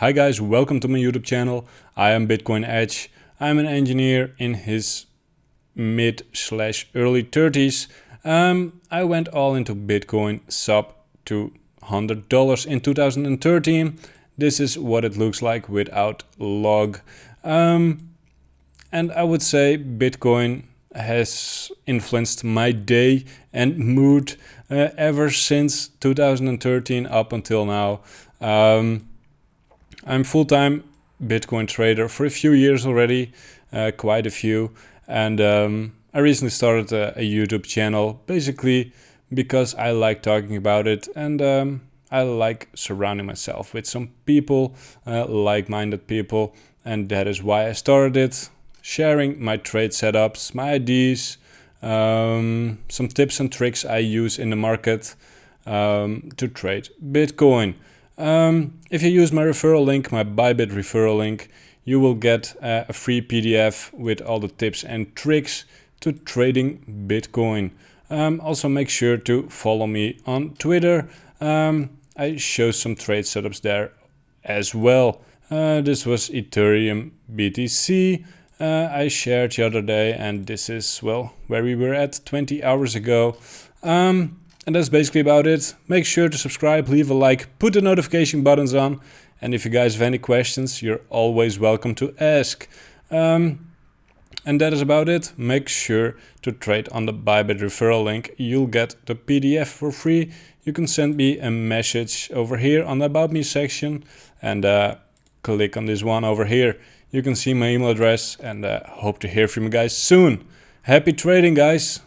Hi guys, welcome to my YouTube channel. I am Bitcoin Edge. I'm an engineer in his mid/early 30s. I went all into Bitcoin sub to $100 in 2013. This is what it looks like without log. And I would say Bitcoin has influenced my day and mood ever since 2013 up until now. I'm full-time Bitcoin trader for a few years already, quite a few, and I recently started a YouTube channel basically because I like talking about it, and I like surrounding myself with some people, like-minded people, and that is why I started it, sharing my trade setups, my ideas, some tips and tricks I use in the market to trade Bitcoin. If you use my referral link, my Bybit referral link, you will get a free PDF with all the tips and tricks to trading Bitcoin. Also make sure to follow me on Twitter. I show some trade setups there as well. This was Ethereum BTC I shared the other day, and this is, well, where we were at 20 hours ago. And that's basically about it. Make sure to subscribe, leave a like, put the notification buttons on. And if you guys have any questions, you're always welcome to ask. And that is about it. Make sure to trade on the Bybit referral link. You'll get the PDF for free. You can send me a message over here on the About Me section. And click on this one over here. You can see my email address, and hope to hear from you guys soon. Happy trading, guys.